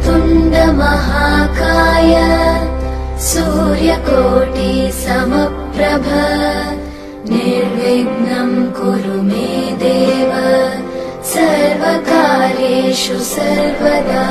वक्रतुण्ड महाकाय सूर्यकोटि समप्रभ निर्विघ्नं कुरु मे देव सर्वकार्येषु सर्वदा।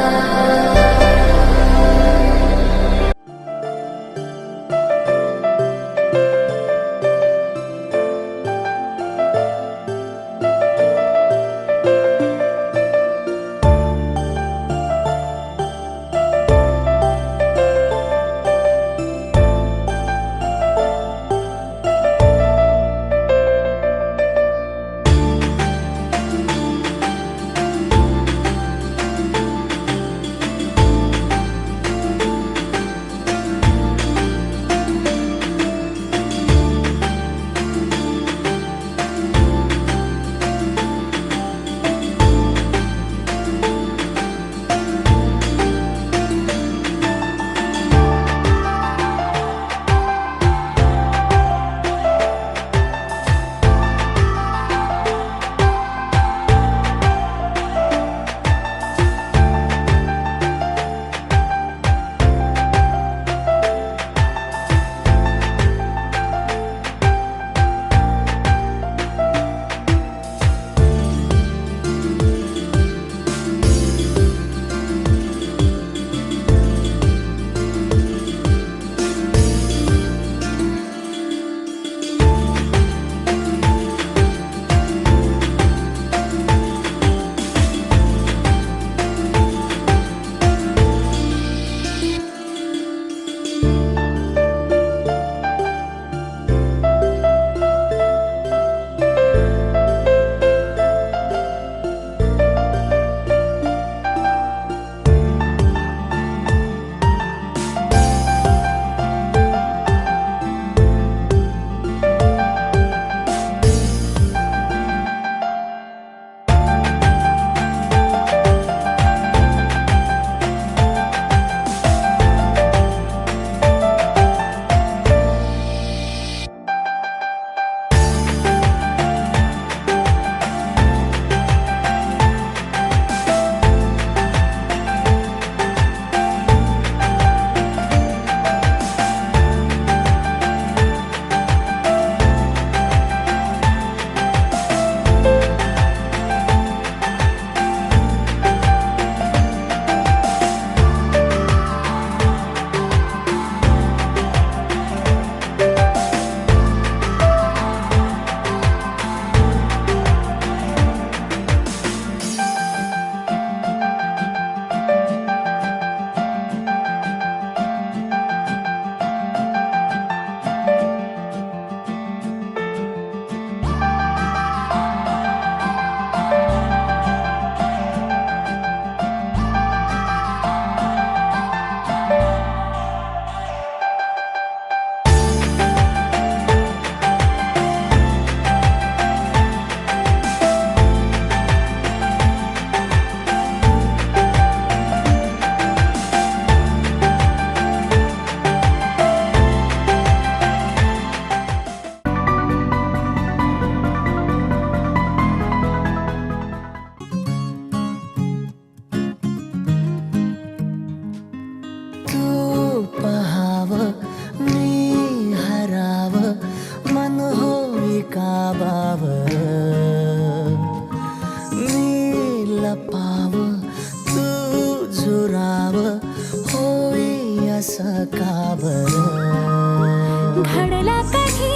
घडला कधी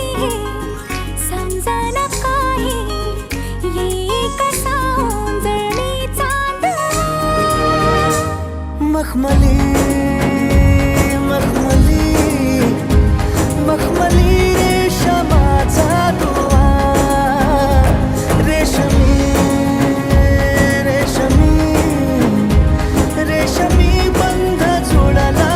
समजना काही ये कसा जळणी चांद मखमली मखमली मखमली रेशमाचा दुवा रेशमी रेशमी रेशमी बंध जोडला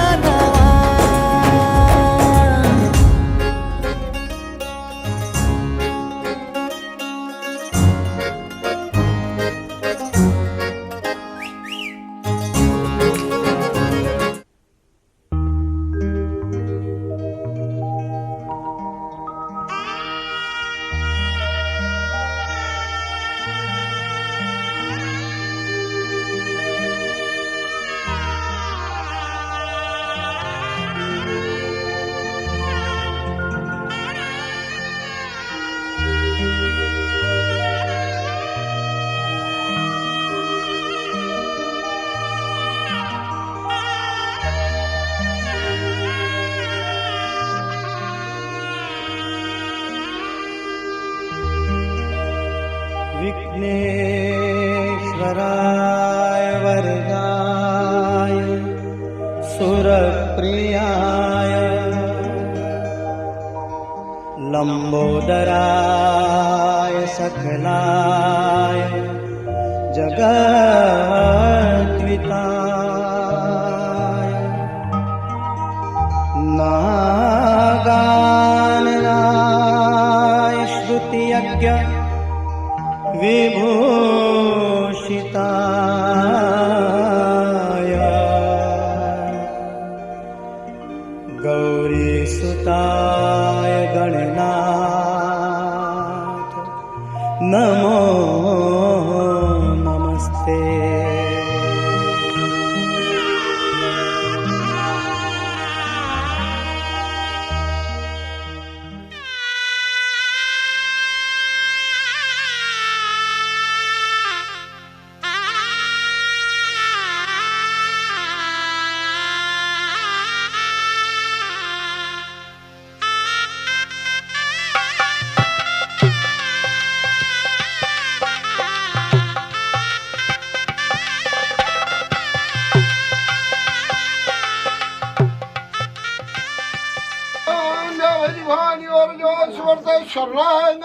सुरप्रियाय लंबोदराय सकलाय जगद्विताय नागाननाय श्रुतियज्ञ विभूषिताय गौरीसुताय गणनाथ नमो नमस्ते। शरणांग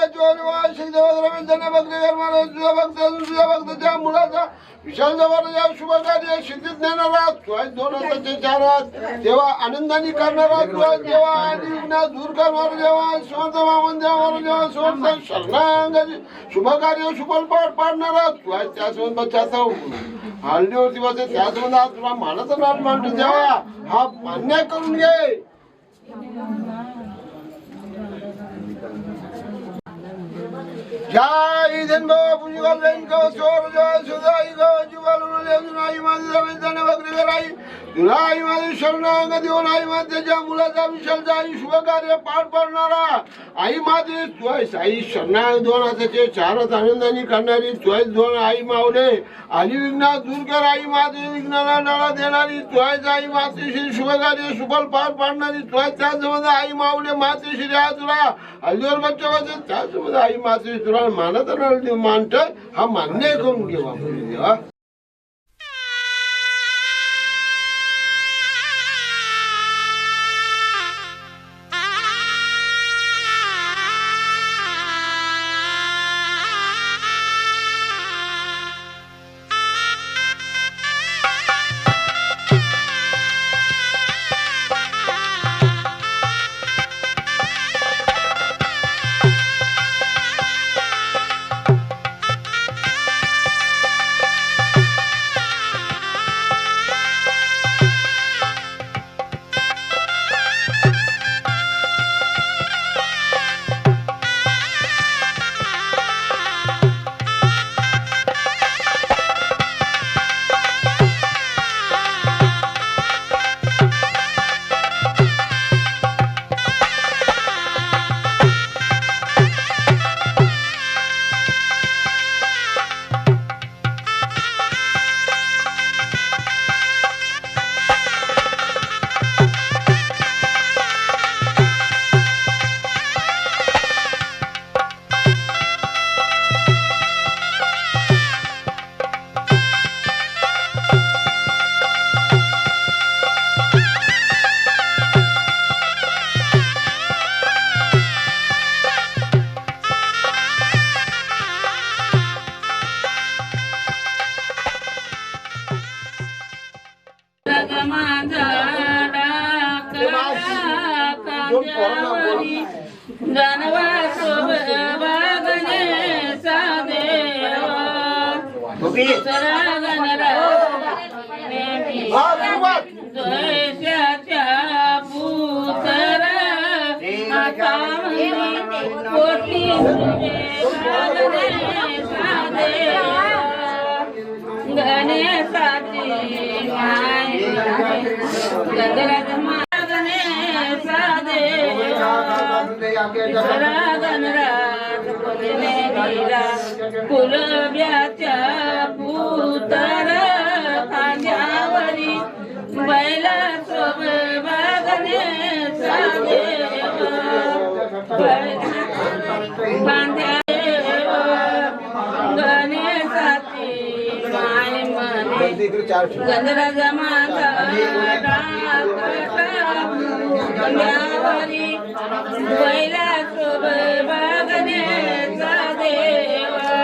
भक्ताच्या मुलाचा विशाल जवानाच्या शुभ कार्य सिद्धी ज्ञानाला दोन हाताचे चार हात तेव्हा आनंदाने करणारा देवा आणि विघ्न दूर करणारा देवा समर्थ वामन देवा देवा समर्थ शरणांगाची शुभ कार्य सुफल पाठ पाडणारा त्यासोबत बच्चाचा हल्लीवरती बसते त्यासोबत तुला मानाचा नाट मांडतो देवा हा मान्य करून घे। जय हिंद पुंजगल को सोर जय सुदाई गो जुगल ले जुनाई मादी रमेंद्र वक्री कराई जुलाई मादी शरणांग देऊन आई मातेच्या मुलाचा विशाल जाई शुभ कार्य पार पाडणारा आई माते तुय साई शरणांग दोन हाताचे चार हात आनंदाने करणारी तुय दोन आई माऊले आली विघ्न दूर कर आई माते विघ्नाला डाळा देणारी तुय आई मातेशी शुभ कार्य सुफल पार पाडणारी तुय त्यासोबत आई माऊले मातेशी रा तुला हल्लीवर बच्चा वाजत त्यासोबत आई मातेशी तुला मानत मानत हा मान्य करून घेवा देवा। कुलव्याच्या पुतर खांद्यावरी बैला सोबवागने बांध्या गणेशाची माय मने गणराज माझा डाकटावरी बैला बघण्याचा देवा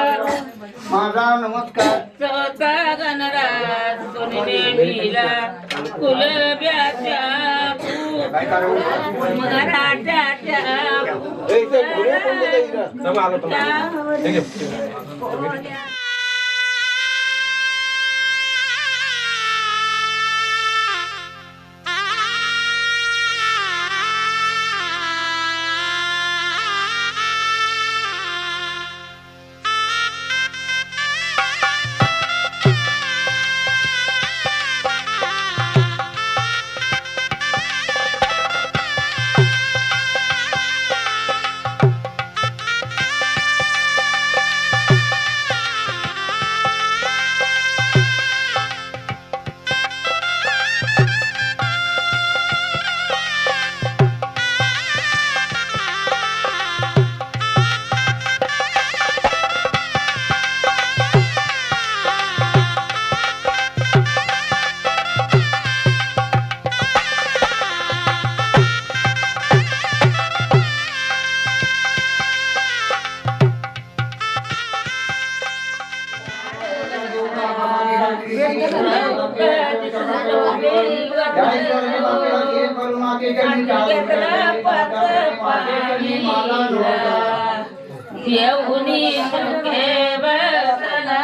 माझा नमस्कार चौथा गणराज सोनीने मिला कुलब्याच्या मराठ्याच्या येऊनी सुखे बसला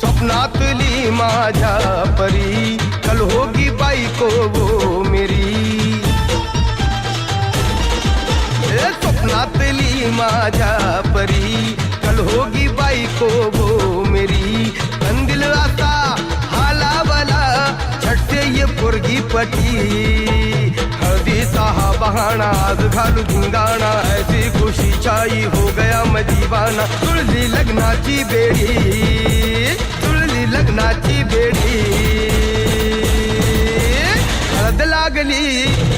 स्वप्नातली माझ्या परी कल होगी बायको वो मेरी स्वप्नातली माझ्या परी कल होगी बायको वो मेरी कंदिल आता हालावला झट से ये पुरगी पटी हळदीचा हा बहाना आज घालू धिंगाणा ऐसी खुशी छाई हो गया मैं दीवाना तुळली लग्नाची बेडी तुळली लग्नाची बेडी हळद लागली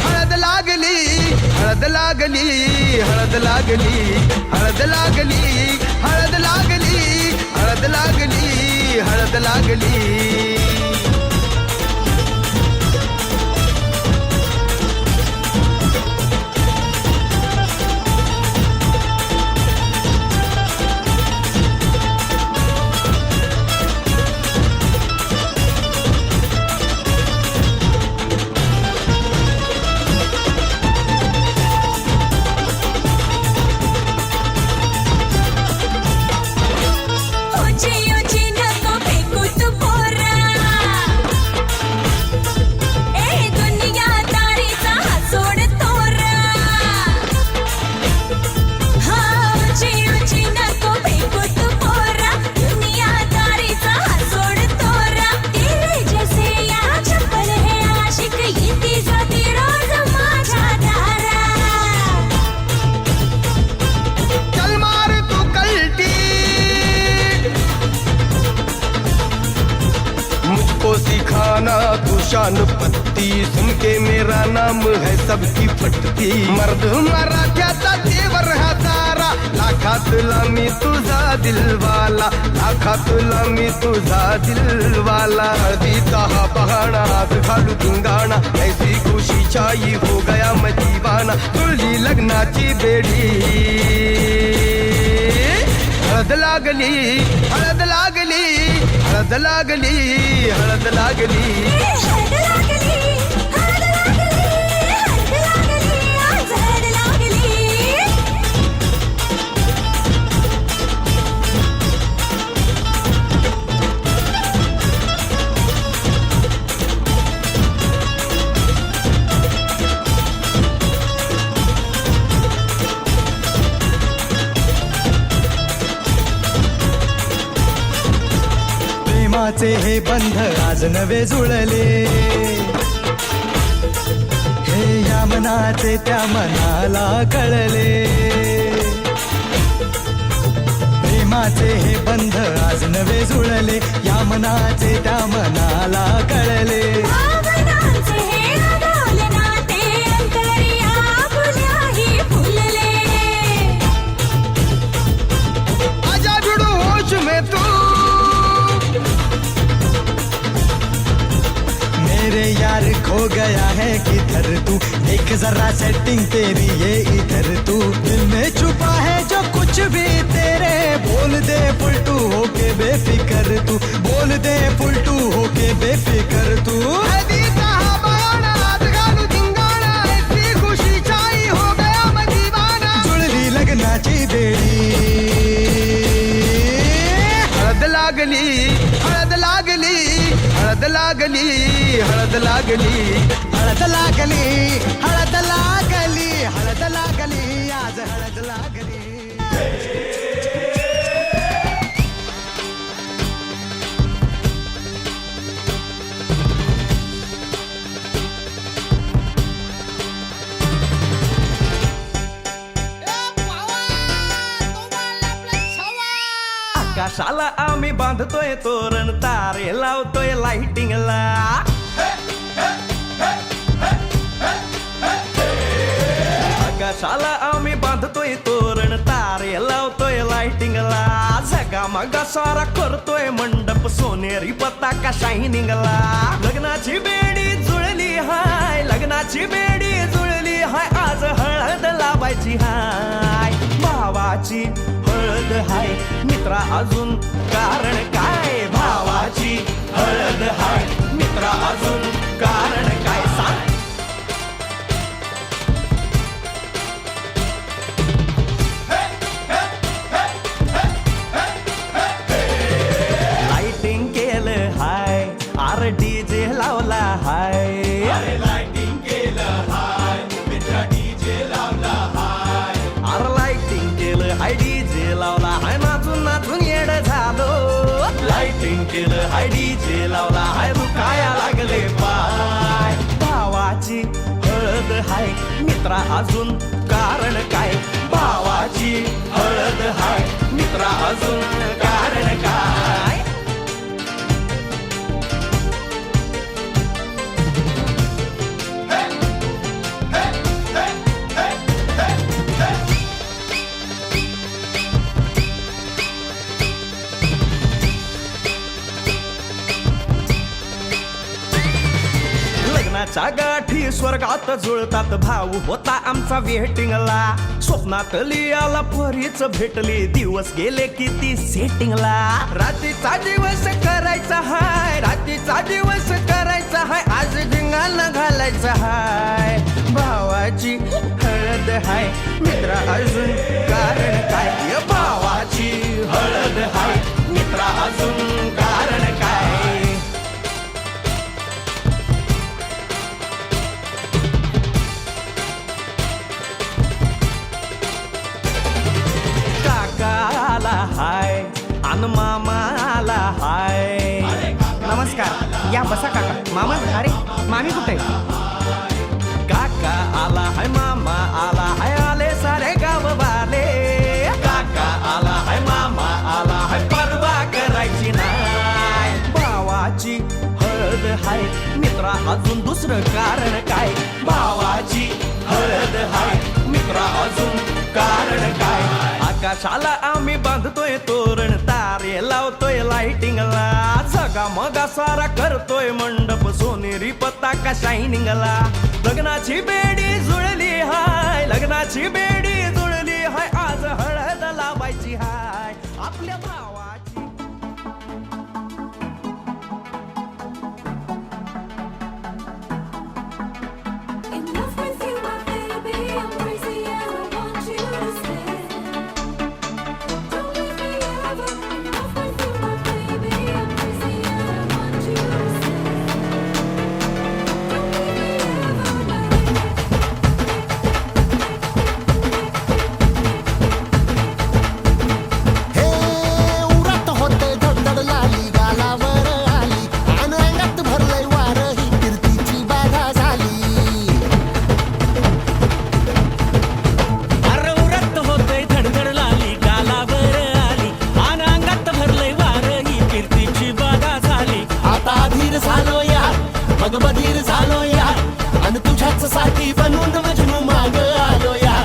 हळद लागली हळद लागली हळद लागली हळद लागली हळद लागली हळद लागली हळद लागली ओची ओची नको फेकू तू पोरा शान पत्ती सुन के मेरा नाम है सबकी फटती मर्द मराठ्याचा देवर हा सारा लाखातला मी तुझा दिलवाला लाखातला मी तुझा दिलवाला हळदीचा हा बहाणा आज घालू धिंगाणा ऐसी खुशी छाई हो गया मैं दीवाना तुझी लग्नाची बेडी हळद लागली हळद लागली हळद लागली हळद लागली हळद लागली, हळद लागली, हळद लागली, आज हळद लागली. प्रेमाचे हे बंध आज नवे जुळले हे या मनाचे त्या मनाला कळले प्रेमाचे हे बंध आज नवे जुळले या मनाचे त्या मनाला कळले भावनांचे हे अडवले नाते अंतरिया फुल्याही फुलले. आजा जुडू होश में तू मेरे यार खो गया है किधर तू देख जरा सेटिंग तेरी ये इधर तू दिल में छुपा है जो कुछ भी तेरे बोल दे फुलटू होके बेफिकर तू बोल दे फुलटू होके बेफिकर तू हळदीचा हा बहाणा आज घालू धिंगाणा ऐसी खुशी छाई हो गया मैं दीवाना जुळली लग्नाची बेडी हळद लागली हळद लागली हळद लागली हळद लागली हळद लागली हळद लागली हळद लागली आज हळद लागली आकाशाला आम्ही बांधतोय तोरण तारे लावतोय लाइटिंगला आकाशाला आम्ही बांधतोय तोरण तारे लावतोय लाइटिंगला झगामगा सारा करतोय मंडप सोनेरी पताका शायनिंगला लग्नाची बेडी जुळली हाय लग्नाची बेडी जुळली हाय आज हळद लावायची हाय भावाची हळद हाय मित्रा अजून कारण काय भावाची हळद हाय मित्रा अजून कारण काय सांग लाइटिंग केलं हाय आर डीजे लावला हाय लाइटिंग केलं हाय मित्रा डीजे लावला हाय आर लाइटिंग केलं हाय डीजे लावला हाय नाचून नाचून येड झालो लाइटिंग केलं हाय डीजे लावला हाय रुकाया लागले पाय भावाची हळद हाय मित्रा अजून कारण काय भावाची हळद हाय मित्रा अजून कारण काय लग्नाच्या गाठी स्वर्गात जुळतात भाऊ होता आमचा वेटिंगला स्वप्नात लियाला परीच भेटली दिवस गेले किती सेटिंगला रात्रीचा दिवस करायचा हाय रात्रीचा दिवस करायचा हाय आज धिंगाणा घालायचा हाय भावाची हळद हाय मित्रा अजून कारण काय भावाची हळद हाय मित्रा अजून कारण काय काकाला हाय अन मामाला हाय नमस्कार या बसा काका मामा अरे मामी कुठे काका आला हाय मामा आला हाय आले सारे गाव वाले काका आला हाय मामा आला हाय परवा करायची नाय भावाची हळद हाय मित्रा अजून दुसरं कारण काय भावाची हळद हाय मित्रा अजून कारण काय आकाशाला आम्ही बांधतोय तोरण तारे लावतोय लाइटिंगला जगा मगा सारा करतोय मंडप सोनेरी पताका शायनिंगला लग्नाची बेडी जुळली हाय लग्नाची बेडी जुळली हाय आज हळद लावायची हाय आपल्या भावाची Enough with you, my baby. I'm crazy and I want you to stay. Don't leave me ever. Enough with you, my baby. I'm crazy and I want you to stay. Don't leave me ever, my हे उरात होते धडधड लाली गालावर आली आणि अंगात भरलंय वार ही कीर्तीची बाधा झाली अरे उरत होते धडधड लाली गालावर आली आणि अंगात भरलंय वार ही कीर्तीची बाधा झाली आता अधीर झालो या मग बधीर झालो या आणि तुझ्याच साठी बनवून मजनू माग आलो या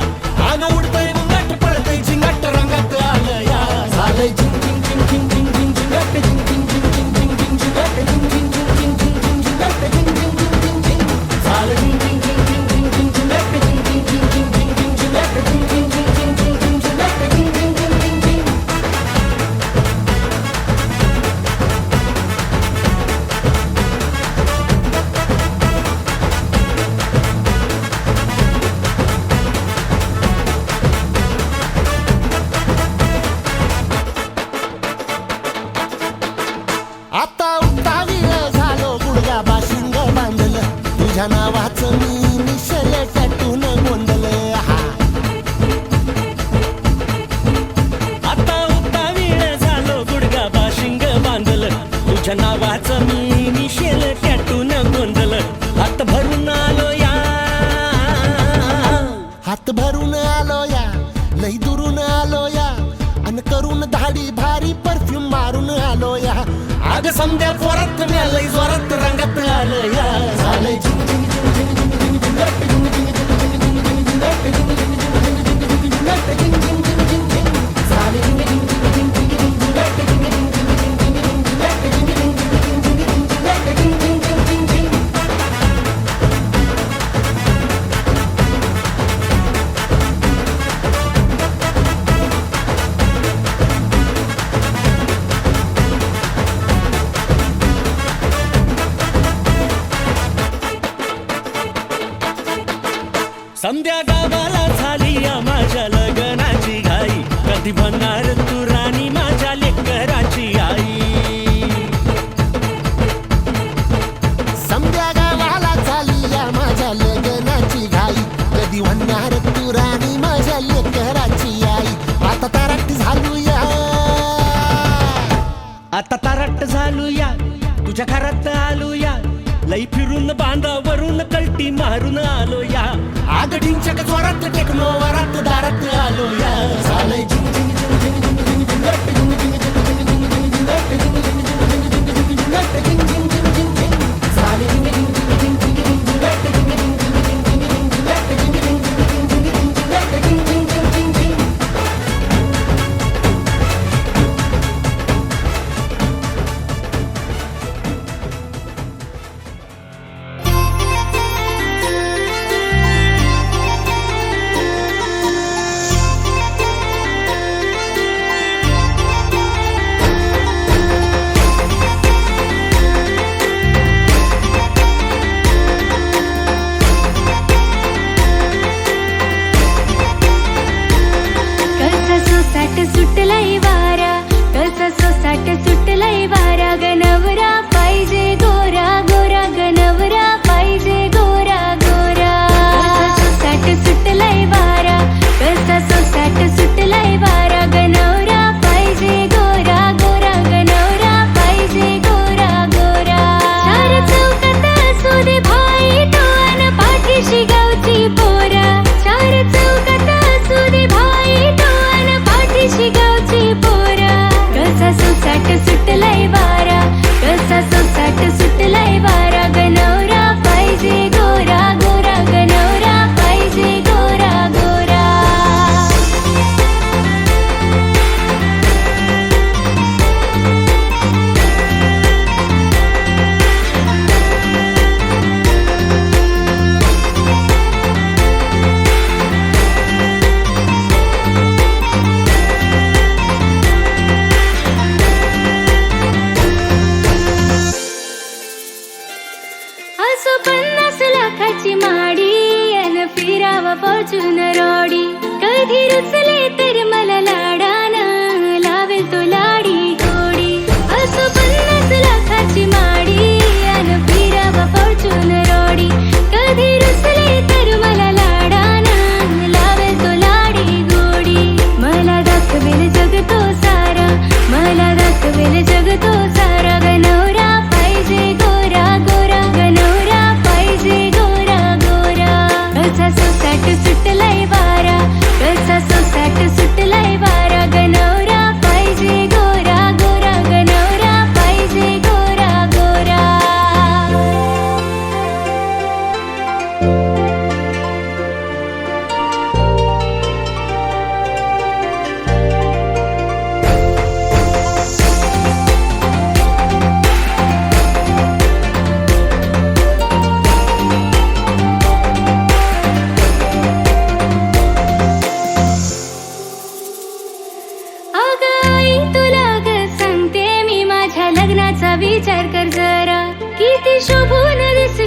आणि उडतय मुंगट पळतय झिंगट रंगात आलं या झालंय झिंग झिंग झिंग झिंग झिंग झिंग झिंगट झिंग झिंग झिंग झिंग झिंग झिंग झिंगट झिंग झिंग झिंग झिंग झिंग झिंग झिंगट झिंग झिंग झिंग झिंग झिंग झालं झिंग झिंग झिंग झिंग झिंग झिंग झिंगट झिंग झिंग झिंग झिंग झिंग झिंग झिंगट झिंग झिंग झिंग झिंग झिंग झिंग झिंग झिंगट झिंग झिंग झिंग झिंग झिंग आता उतावीळ झालो गुडगा बाशिंग बांधलं तुझ्या नावाचं मी निशल टॅटून गोंधलं हा आता उतावीळ झालो गुडगा बाशिंग बांधलं तुझ्या नावाचं मी निशेल टॅटून गोंधलं हात भरून आलो या हात भरून आलो या लई दुरून आलो या अन करून धाडी भारी परफ्यूम मारून आलो या आग संध्या जोरात लई जोरात रंगात आलं या झालंय झिंग झिंग झिंग झिंग झिंग झिंग झिंगट झिंग झिंग झिंग झिंग झिंग झिंगट झिंग झिंग झिंग झिंग झिंग झिंगट झिंग झिंग झिंग झिंग झिंग झालंय झिंग झिंग झिंग झिंग झिंग झिंगट झिंग झिंग झिंग झिंग झिंग झिंगट झिंग झिंग झिंग झिंग झिंग झिंग झिंग झिंग झिंग संध्या गावाला झाली या माझ्या लग्नाची घाई कधी बनणार तू राणी माझ्या लेकराची आई समध्या गावाला झाली या माझ्या लग्नाची घाई कधी म्हणणार तू राणी माझ्या लेकराची आई आता ताराट झालू या आता तारट झालो या तुझ्या घरात आलो या लई फिरून बांधावरून कलटी मारून आलो या आग ढिंचक जोरात टेकलो वरात दारात आलो या झालंय झिंग झिंग झिंग झिंग झिंग झिंग झिंगट झिंग झिंग झिंग झिंग झिंग झिंग झिंगट झिंग झिंग झिंग झिंग झिंग झिंग झिंगट झिंग झिंग झिंग झिंग झिंग झालंय झिंग झिंग झिंग झिंग झिंग झिंग झिंगट झिंग झिंग झिंग झिंग झिंग झिंग झिंगट झिंग झिंग झिंग झिंग झिंग झिंग झिंगट झिंग झिंग झिंग झिंग झिंग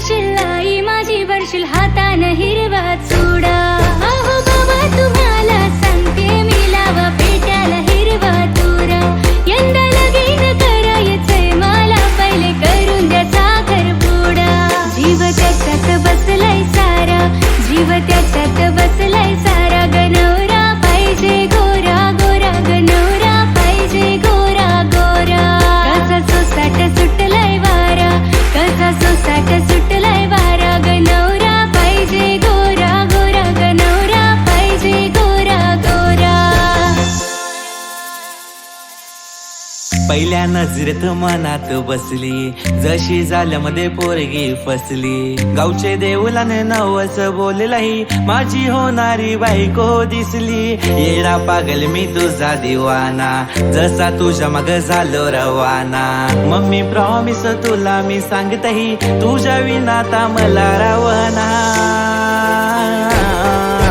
करशील आई माझी भरशील हातान हिरवा चुडा अहो बाबा तुम्हाला सांगते मी लावा पेट्याला हिरवा तुरा यंदा लगीन करायचंय मला पहिले करून द्या साखरपुडा जीव त्याच्यात बसलाय सारा जीव त्याच्यात बसलाय सारा गनवरा पाहिजे गोरा गोरा गनवरा पाहिजे गोरा गोरा कसा सोसाट सुटलाय वारा कसा सोसाट सुटलाय वारा गनवरा पाहिजे गोरा गोरा गनवरा पाहिजे गोरा गोरा पहिल्या नजरेत मनात बसली जशी झाल्यामध्ये पोरगी फसली गावचे देऊलाने नवस बोललाही माझी होणारी बायको दिसली येडा पागल मी तुझा दिवाना जसा तुझ्या मग झालो रवाना मम्मी प्रॉमिस तुला मी सांगतही तुझ्या विनाता मला रवाना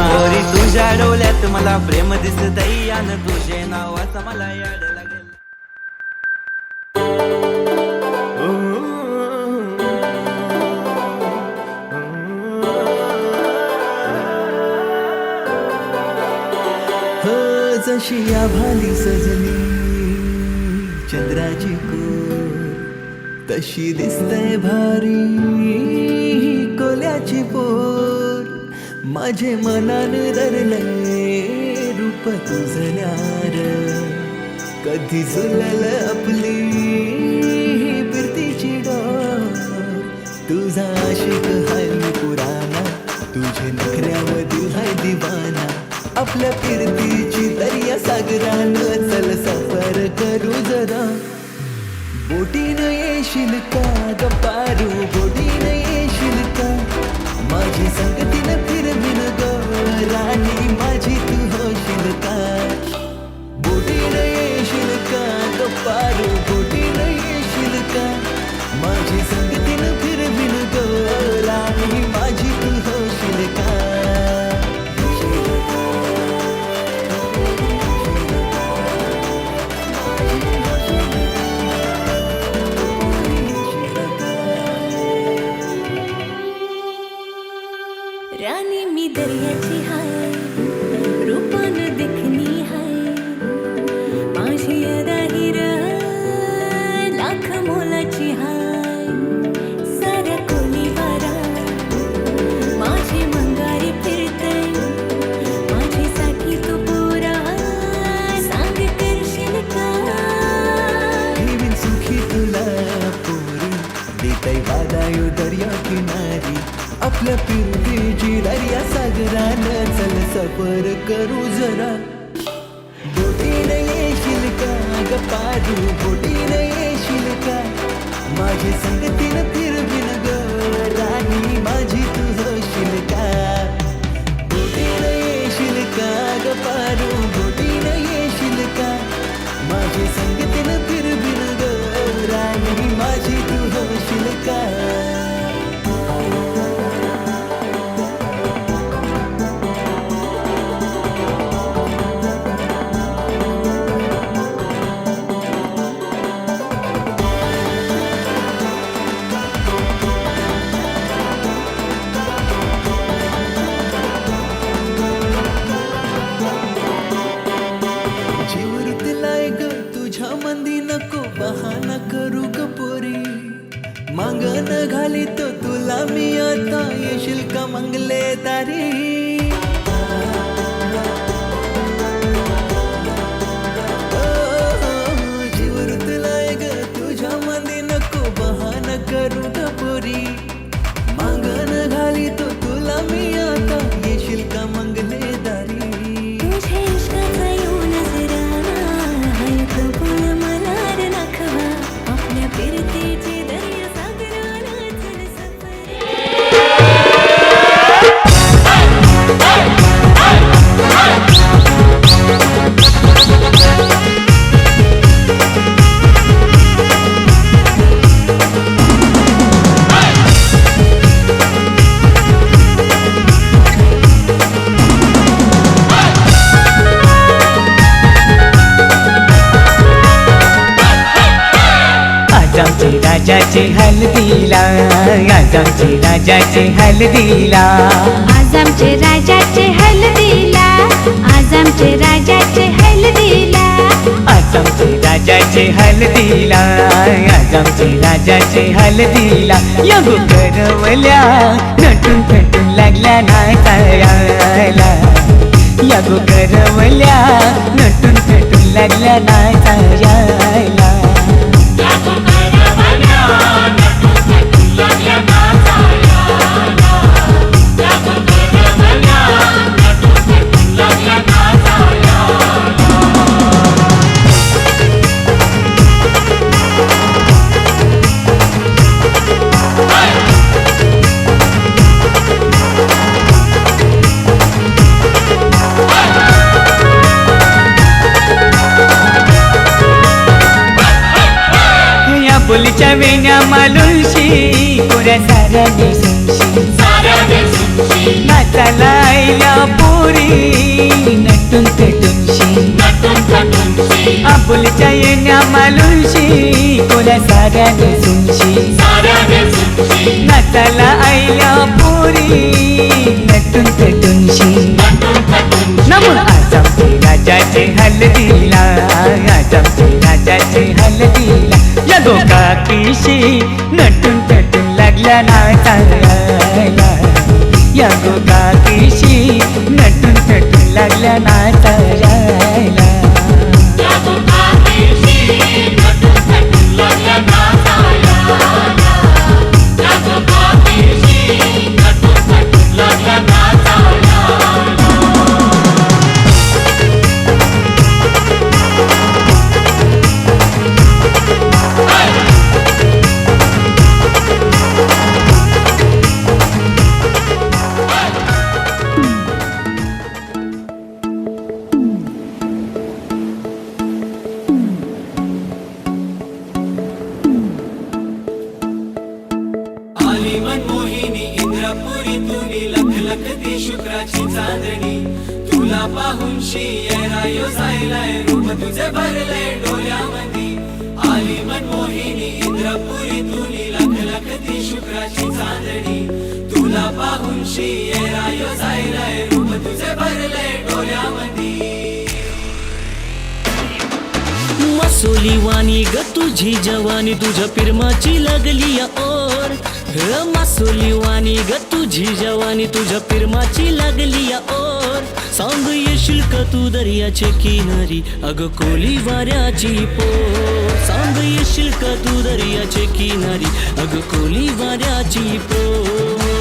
पोरी तुझ्या डोळ्यात मला प्रेम दिसतही आणि तुझे नावाचा मला याड लागेल जशी आभाली सजली चंद्राची कोर तशी दिसतय भारी कोल्याची पोर माझे मनान धरलंय रूप तुझं न्यार कधी झुलल आपली फिरतीची डोर तुझा आशिक हाय मी पुराणा तुझे नखऱ्यामधील हाय दिवाना आपल्या फिरतीची दर्या सागरानं चल सफर करू जरा बोटीनं येशील का गप्पारू बोटीनं येशील का माझी संगतीनं फिरवीन ग राणी माझी तू होशील का बोटीनं येशील का गप्पारू बोटीनं येशील का माझी संगतीनं फिरवीन ग राणी माझी तू होशील का राणी मी दर्याची हाय रूपान देखणी हाय माझी अदा हिरा लाख मोलाची हाय साऱ्या कोणी वारा माझी मंगारी फिरते माझीसाठी तू पुरा सांग करशील का ठेवीन सुखी तुला पोरी देताय वादायो दर्या किनारी आपल्या फिरतीची दर्या सागरानं चल सफर करू जरा बोटीनं येशील का गप्पारू बोटीनं येशील का माझी संगतीनं फिरवीन ग राणी माझी तू होशील का बोटीनं येशील का गप्पारू बोटीनं येशील का माझी संगतीनं फिरवीन ग राणी माझी तू होशील का बहाना करू ग पोरी मागण घाली तो तुला मी आता येशील का मंगले तारी जीवर तुलाय ग तुझ्या मध्ये नको बहाना करू ग पोरी मागण घाली तो तुला मी आता येशील का मंगले दारी तुझे इश्काचा येऊ नजराना हाय तो कोण मला रे नाखवा आपल्या फिरतीची दर्या सागरानं चल सफर राजाचे हल्दीला, आज आमचे राजाचे हल्दीला. आज आमचे राजाचे हल्दीला, आज आमचे राजाचे हल्दीला. आज आमचे राजाचे हल्दीला, आज आमचे राजाचे हल्दीला. यगो करवल्या नटून थटून लागल्या नाचायला, यगो करवल्या नटून थटून लागल्या नाचायला. बोलीच्या वेण्या मालुशी कोऱ्या साऱ्या नेसूनशी, नाचाला आईल्या पोरी नटून थटूनशी. आबोलीच्या येण्या मालुशी कोऱ्या साऱ्या नेसूनशी, नाचाला आईल्या पोरी नटून थटूनशी. नमून आज आमचे राजाचे हल्दीला, आज आमचे राजाचे हल्दीला. यगो काकीशी नटून थटून लागल्या नाचायला, यगो काकीशी नटून थटून लागल्या नाचायला. मनमोहिनी इंद्रपुरी तुनी लख लख ती शुक्राची चांदणी. तुला पाहून शियरायो जायलाय रूप तुझे भरले डोळ्यामधी. आली मनमोहिनी इंद्रपुरी तुनी लख लख ती शुक्राची चांदणी. तुला पाहून शियरायो जायलाय रूप तुझे भरले डोळ्यामधी. मसोली वाणी ग तुझी जवानी, तुझ्या पिरमाची लागली या ओर. मासोली वाणी ग तुझी जवानी, तुझ्या पिरमाची लागली या ओर. सांग येशील का तू दर्याचे किनारी, अग कोली वाऱ्याची पोर. सांग येशील का तू दर्याचे किनारी, अग कोली वाऱ्याची पोर.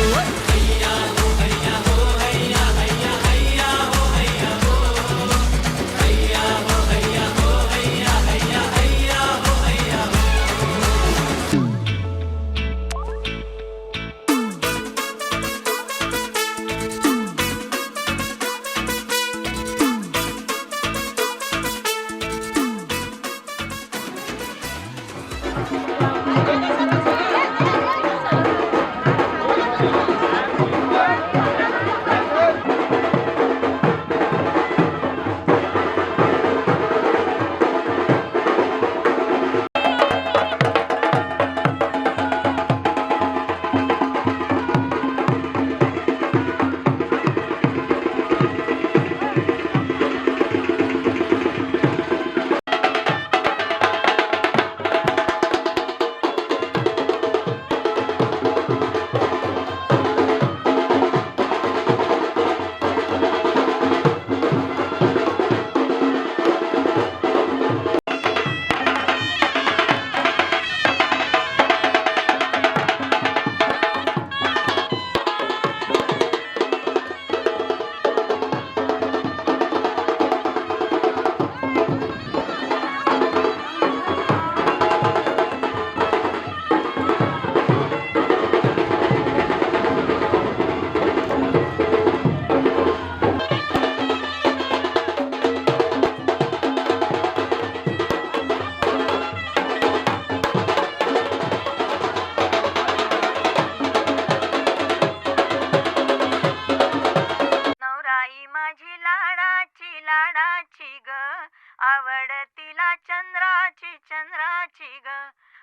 आवड तिला चंद्राची चंद्राची ग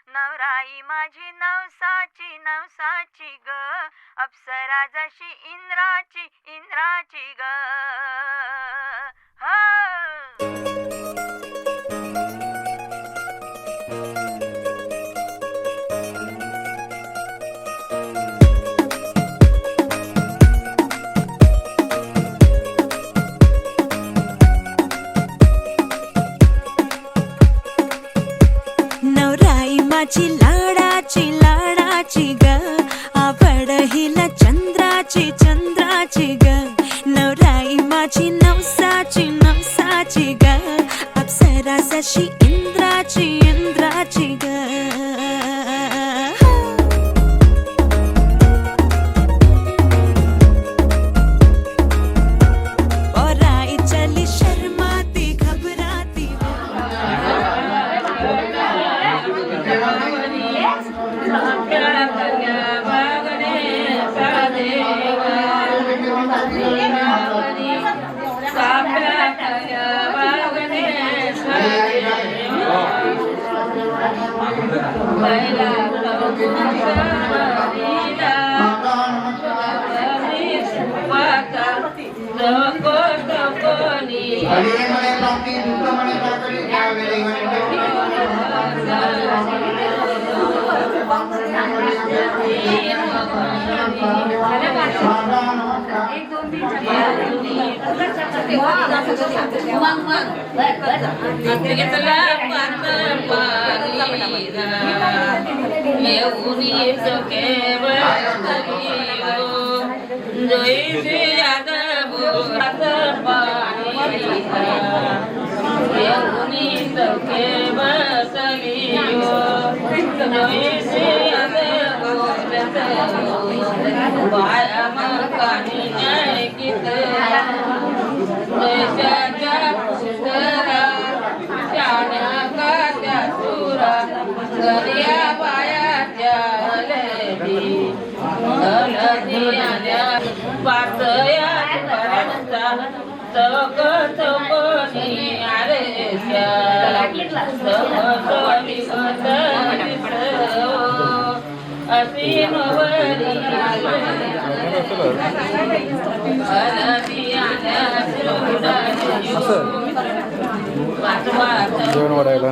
नवराई माझी नवसाची नवसाची ग अप्सरा जशी इंद्राची इंद्राची ग नवराई माझी लाडाची लाडाची ग आवड हिला चंद्राची चंद्राची ग नवराई माझी नवसाची नवसाची ग अप्सरा जशी इंद्राची इंद्राची ग जेवण वाढायला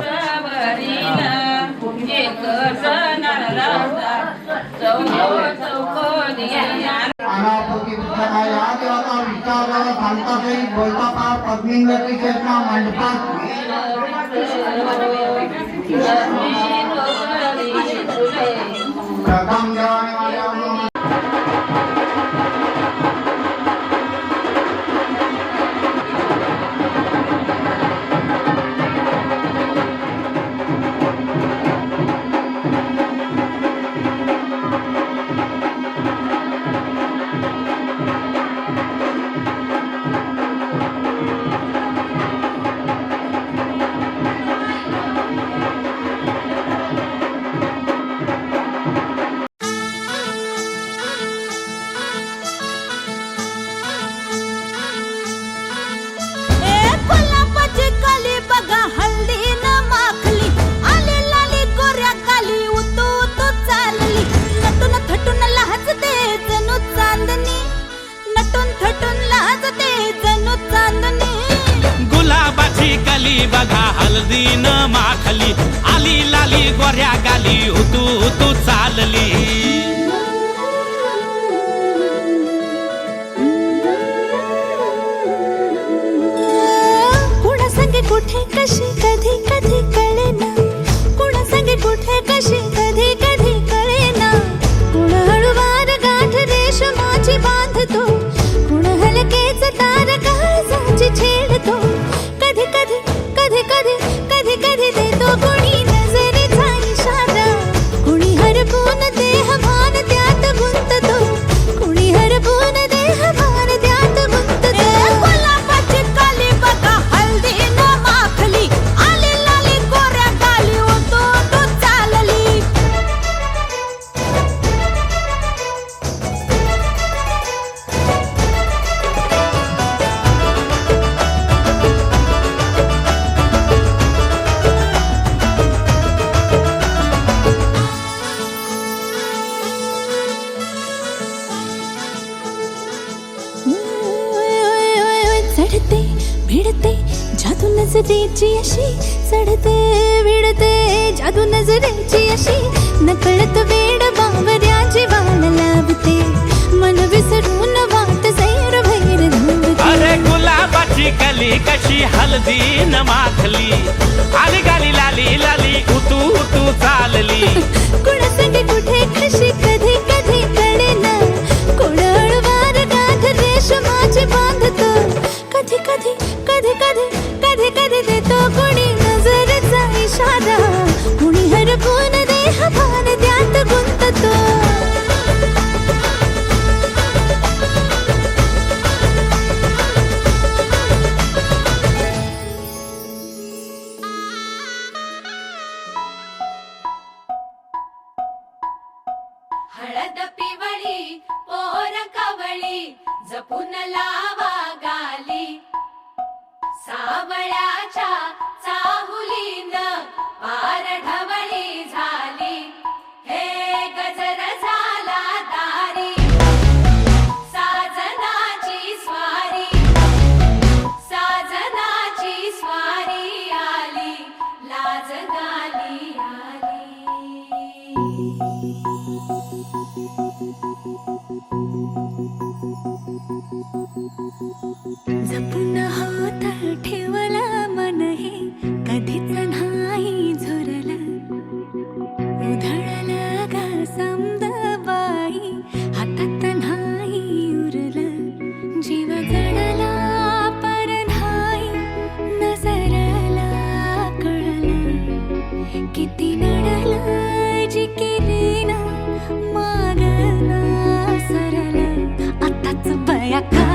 बघा हल्दी न माखली आली लाली गोऱ्या गाली उतू उतू चालली कुणा संगे कुठे कशी कधी कधी कळेना कुणा संगे कुठे कशी कधी कधी कळेना कुण हळूवार गाठ रेशमाची बांधतो कुण हलकेच तार काळजाची छेडतो कधी कधी कधी कधी कधी कधी देतो कुणी नजरेचा इशारा कुणी हरपून देह नजरेची अशी चढते विडते जादू नजरेची अशी नकळत वेड बावऱ्या जीवाला लाभते मन विसरून वाट सैर भैर धावते. अरे गुलाबाची कली कशी हलदी न माखली आली गाली लाली लाली उतू उतू चालली. कुणासंगे कुठे कशी कधी कधी कळेना कोडळवार गाठ रेशमाची बांधतो कधी कधी कधी कधी कधी कधी देतो कोणी नजरेचा इशारा कोणी हरपून देह भान त्यात गुंततो. हळद पिवळी पोर कवळी जपून लावा गाली सावळ्याच्या चाहुलीन पार ढवळी झाली हे गजर झाला दारी साजनाची स्वारी साजनाची स्वारी आली लाज गाली आली. जपून होत ठेवला मन हे कधीच नाही झुरला उधळला गा समद बाई हातात नाही उरला जीव जडला पर नाही नजरला कळला किती नडला जी केली ना मागना सरला आताच बया का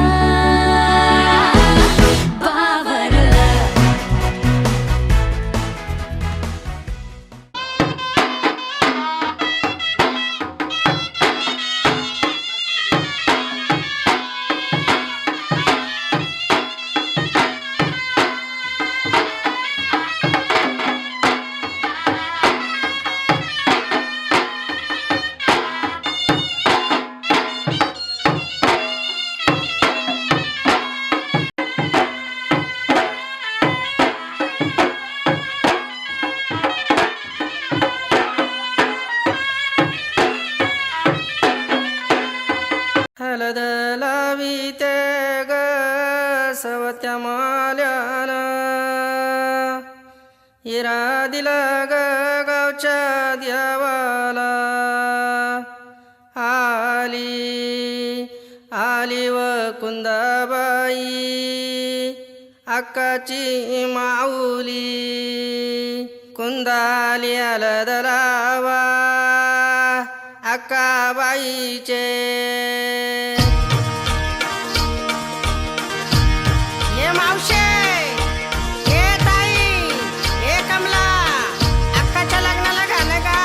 हलद लाविते ग सवत्या माल्याना हिरा दिला ग गावच्या देवाला आली आली व कुंदाबाई अक्काची माऊली कुंदाली हलद लावा अक्काबाईचे ये मावशे ये ताई ये कमला अक्काच्या लग्नाला घाल का.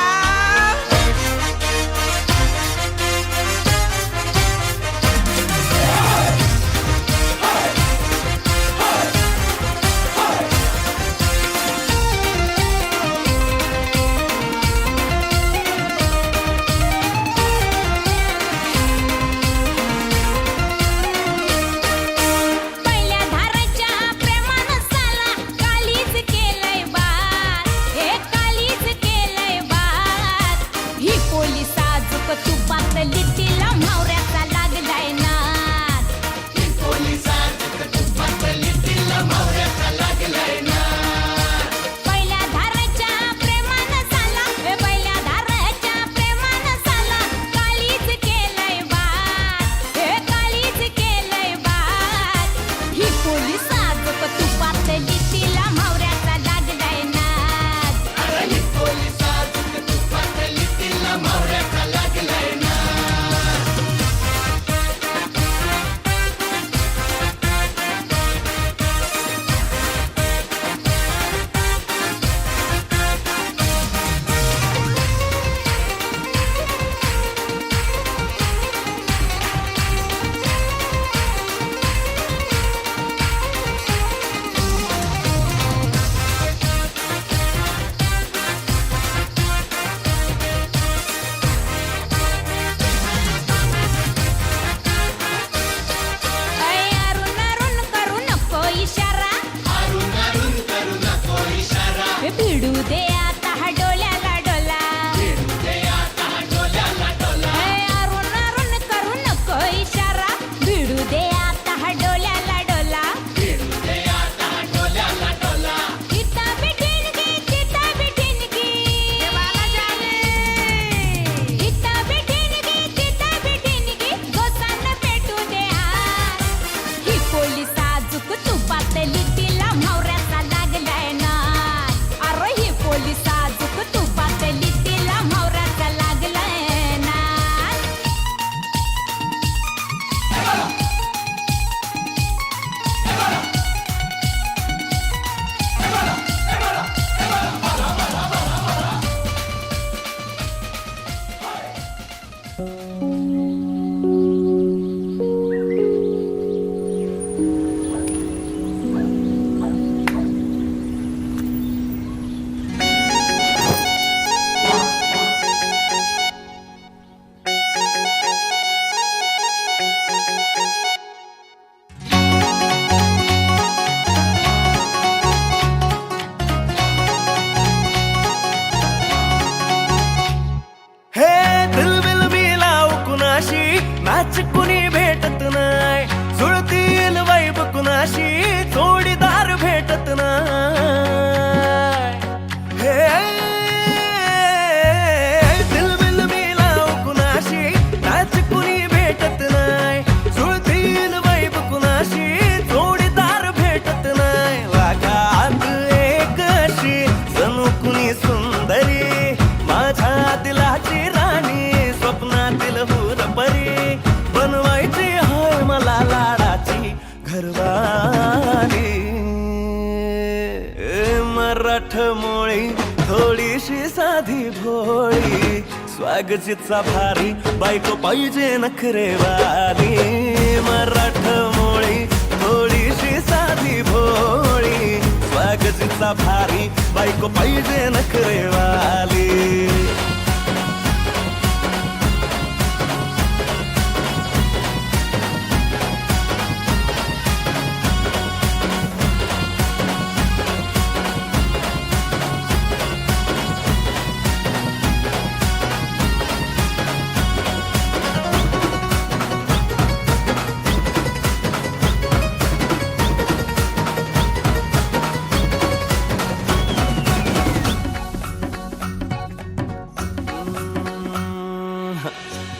अरे भिडू दे आता हा डोल्याला डोला हे अरुण अरुण करू नको इशारा भिडू दे आता हा डोल्याला डोला चिता बिठिणगी चिता बिठिणगी चिता बिठिणगी गोसांन पेटू दे आज ही पोलीस आजूक तुपातली तिला म्हावऱ्याचा लागलाय ना अरे ही पोलीस आजूक तुपातली तिला म्हावऱ्याचा लागलाय ना हे दिलबिल बिलाव कुणाशी मॅच कुणी भेटत नाय जुळतील वाईब कुणाशी जोडीदार भेटत नाय हे दिलबिल बिलाव कुणाशी मॅच कुणी भेटत नाय जुळतील वाईब कुणाशी जोडीदार भेटत नाय लागात एक अशी जणू कुणी सुंदरी माझ्या दिलाची राणी स्वप्नातील हुरपरी बनवायची हाय मला लाडाची घरवाली मराठमोळी थोडीशी साधी भोळी स्वागतीचा भारी बायको पाहिजे नखरेवाली मराठमोळी थोडीशी साधी भोळी स्वागतीचा भारी बायको पाहिजे नखरेवाली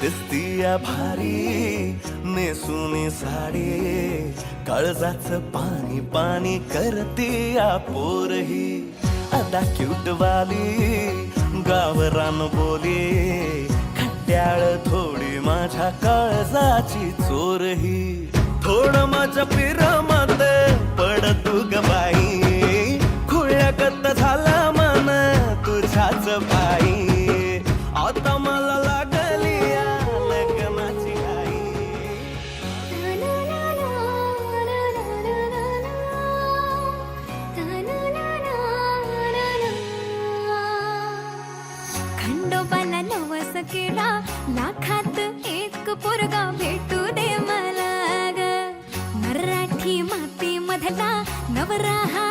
दिसतीया भारी नेसुनी साडी काळजाचं पाणी पाणी करतीया पोरही आता क्यूटवाली गावरान बोली खट्याळ थोडी माझ्या काळजाची चोरही थोडं माझ्या पिरमत पड तू ग बाई खुळ्यागत झाला मन तुझ्याच बाई आता मला लागली लग्नाची खंडोबाला नवस केला लाखात एक पोरगा भेटू दे मला ग मराठी माती मधला नवरा हा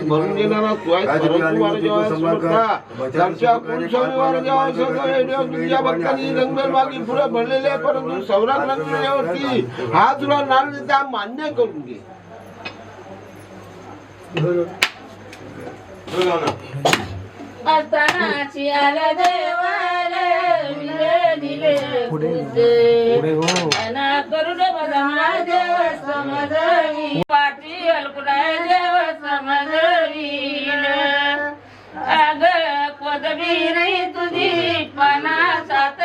भरून घेणारा तुझ्या भक्तांनी रंगबेरबागी पुढे भरलेले, परंतु सौराग रंगल्यावरती हा तुला नाल देता मान्य करून घे. असतानाची आला देवाला दिले अना करुण बदमा देव समजवी पाठी अलकुडाय देव समजवी अग कोदबीर तुझी पाना सात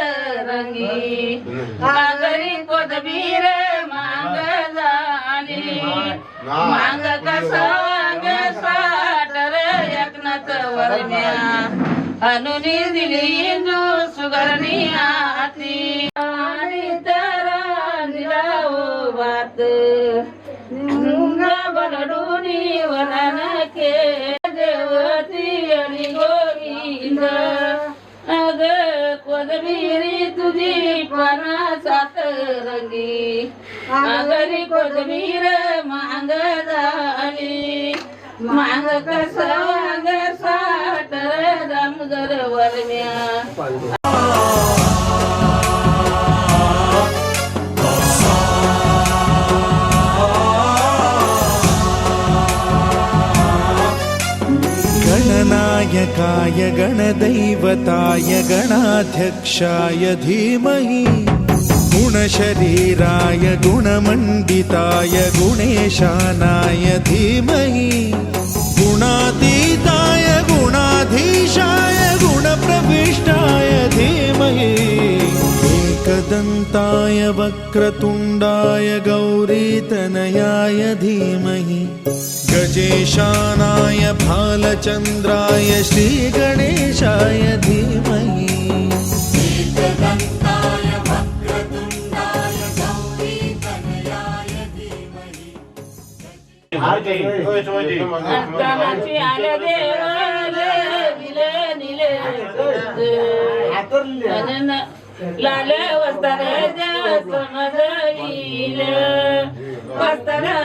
रंगी मागरी कोदबीर मांग जाणी मांग कसवांग साटर एकनाथ वरम्या अनुनी दिली इंदू सुगरणी आती आणि तरा निरावो बात बनडूनी वनान के देवती आणि गोविंद अग कोदबीरी तुझी पाना सात रंगी अगरी कोदबीर मांग झाली मांग कसवांग साटर दामोदर वरम्या गणनायकाय गणदैवताय गणाध्यक्षाय धीमहि गुणशरीराय गुणमण्डिताय गुणेशानाय धीमहि गुणातीताय गुणाधीशाय गुणप्रविष्टाय धीमहि एकदन्ताय वक्रतुण्डाय गौरीतनयाय धीमहि गजेशानाय भालचन्द्राय श्रीगणेशाय धीमहि कामाची आले देवाले दिले निले लाले वस्तारे देव समजईल वस्तारा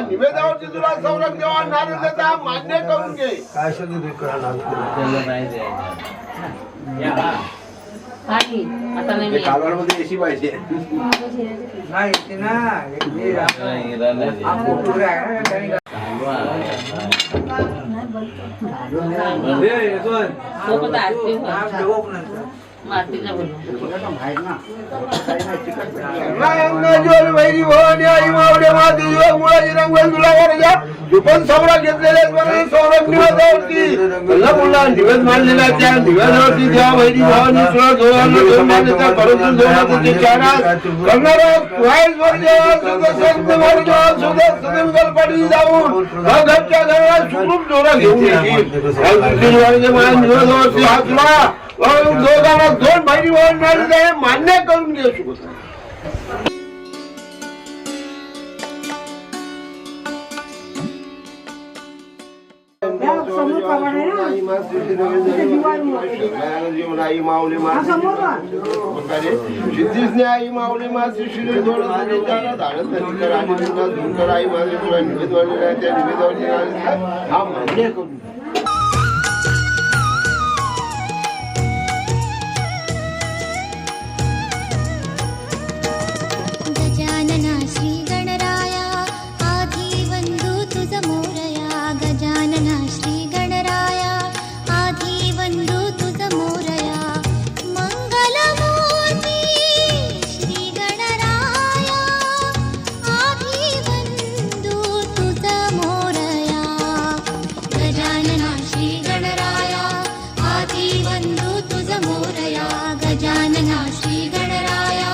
निवेदनावरती तुला सवलत देवा नारळ मान्य करून घे. काय कालवडमध्ये एसी पाहिजे नाही ते ना पण सौरभ घेतलेले सौरभ निवेदनावरती निवेद मांडलेला त्या निवेदनावरती देवा बहिणी भावांनी पाटील जाऊन घरच्या घराला सुखरूप जोरा घेऊन निवेदनावरती हात दोघांना दोन बहिणी भावांना मान्य करून घे. आई माऊली मासी सिद्धीसने आई माऊली मासी श्री थोडं त्याला धाडत कर आणि तुला झुंकर आई माझी तुला निवेदवाडी त्या निवेदवाडी हा म्हणजे करू गजानना श्री गणराया आधी वंदू तुझ मोरया गजानना श्री गणराया आधी वंदू तुझ मोरया मंगलमूर्ती श्री गणराया आधी वंदू तुझ मोरया गजानना श्री गणराया आधी वंदू तुझ मोरया गजानना श्री गणराया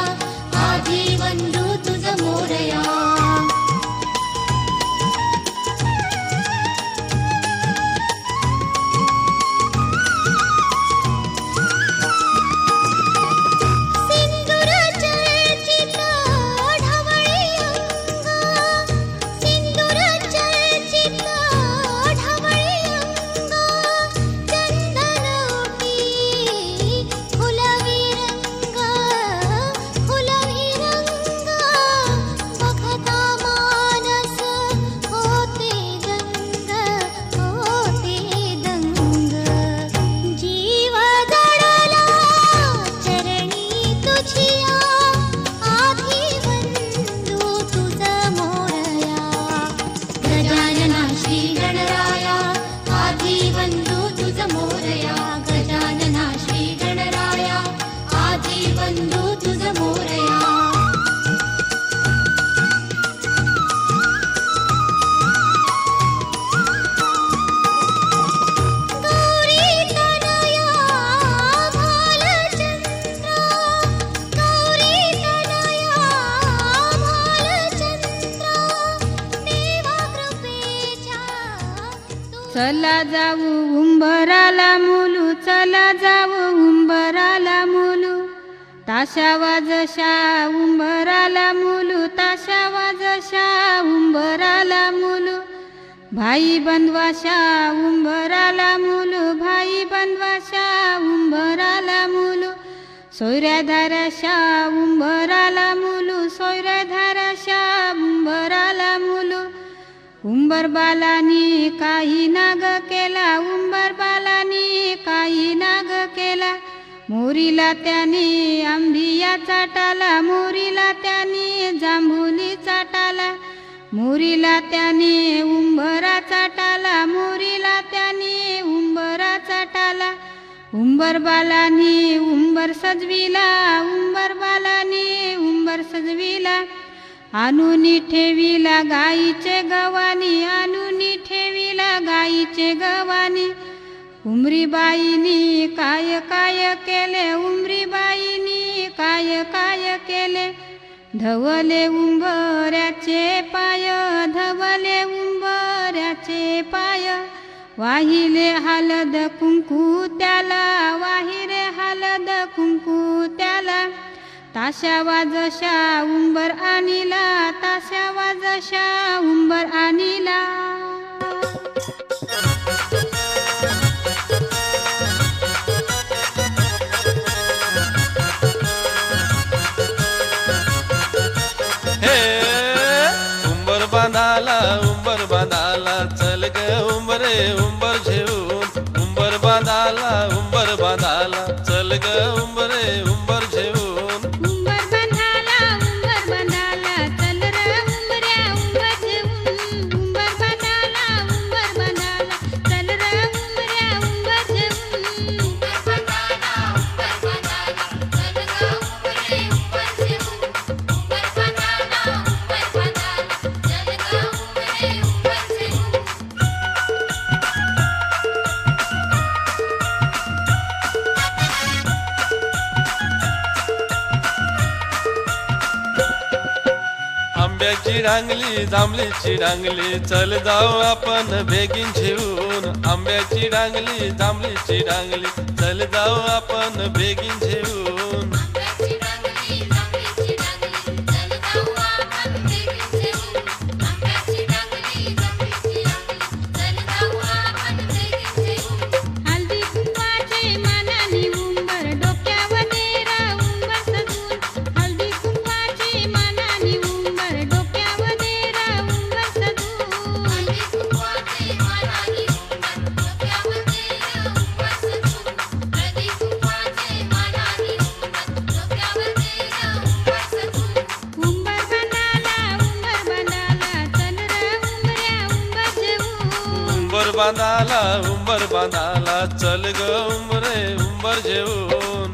आधी वंदू तुझ मोरया सिंदूर चर्चित ढवळी अंग सिंदूर चर्चित ढवळी अंग चंदनोटी फुलवी रंग फुलवी रंग बघता मानस होते दंग जीव दडला चरणी तुझिया आधी वंदू तुझ मोरया गजानना श्री गणराया आधी वंदू तुझ मोरया गजानना श्री गणराया आधी वंदू तुझ मोरया गौरी तनया भालचंद्र गौरी तनया भालचंद्र देवा कृपेच्या चला जाऊ उंबराला मुलू चला जाऊ उंबराला मुलू ताशा वाजशा उंबराला मुलू ताशा वाजशा उंबराला मुलू भाई बंधवाशा उंबराला मुलू भाई बंधवाशा उंबराला मुलू सोयऱ्याधाराशा उंबराला मुलू सोयऱ्याधाराशा उंबराला मुलू उंबर बालानी काही नाग केला उंबर बालानी काही नाग केला मोरीला त्याने आंबिया चाटाला मोरीला त्याने जांभुली चाटाला मोरीला त्याने उंबरा चाटाला मोरीला त्याने उंबरा चाटाला उंबर बालानी उंबर सजविला उंबर बालानी उंबर सजविला आणूनी ठेविला गाईचे गवानी आणूनी ठेविला गाईचे गवानी उमरीबाईनी काय काय केले उमरीबाईनी काय काय केले धवले उंबऱ्याचे पाय धवले उंबऱ्याचे पाय वाहिले हलद कुंकू त्याला वाहिरे हलद कुंकू त्याला ताशा वाजशा उंबर आणिला ताशा वाजशा उंबर आणिला उंबर बांधाला चल ग उंबरे उंबर घेऊन उंबर बांधाला चल ग उंबरे उंबर घेऊन उंबर बांधाला चल रे उंबऱ्या उंबर घेऊन उंबर बांधाला चल रे उंबऱ्या उंबर घेऊन उंबर बांधाला चल ग उंबरे उंबर घेऊन उंबर बांधाला चल ग उंबरे उंबर घेऊन आंब्याची रांगली जांभळीची रांगली चल जाऊ आपण बेगीन घेऊन आंब्याची रांगली जांभळीची रांगली चल जाऊ आपण बेगीन घेऊन हल्दी बांधाला चल ग उंबर घेऊन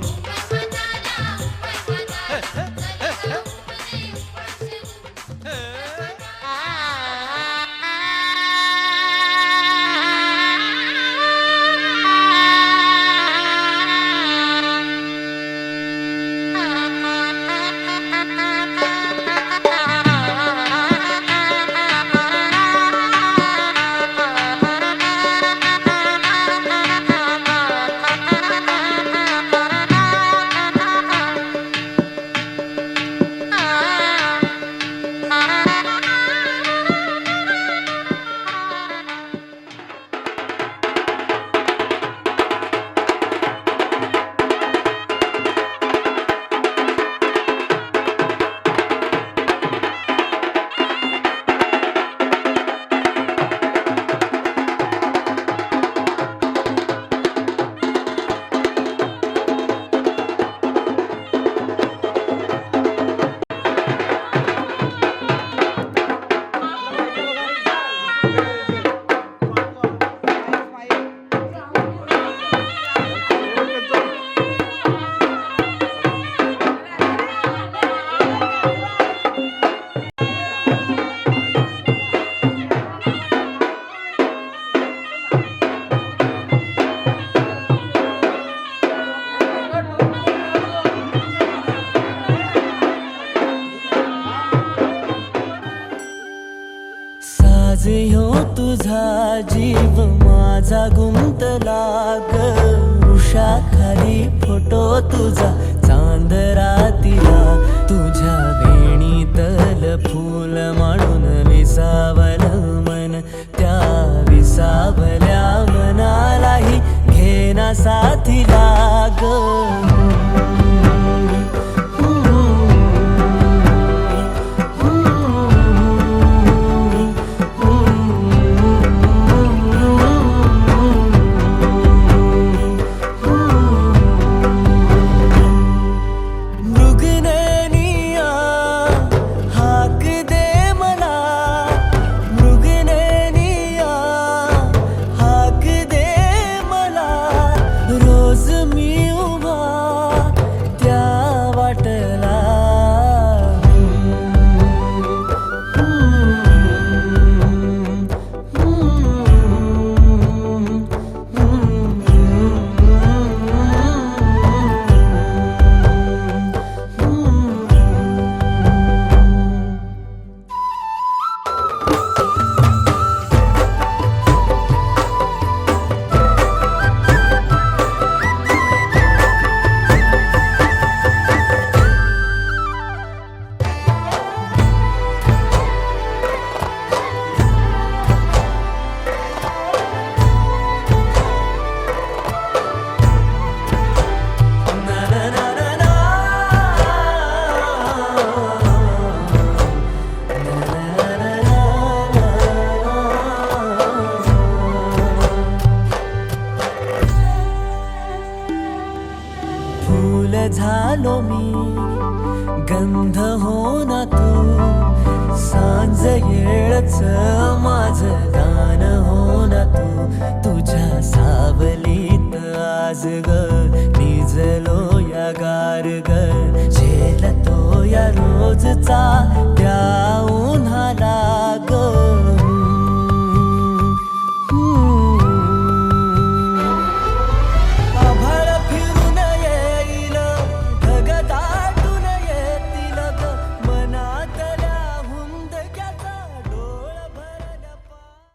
साज ह्यो तुझा जीव माझा गुंतला ग वृषाखाली फोटो तुझा चांद रातीला तुझ्या वेणीतल फूल म्हणून विसावल मन त्या विसावल्या मनालाही घेना साथीला ग झालो मी गंध हो ना तू सांज येळच माझं गान हो ना तू तुझ्या सावलीत आज ग निजलो या गार ग झेलतो या रोजचा त्या उन्हाला ग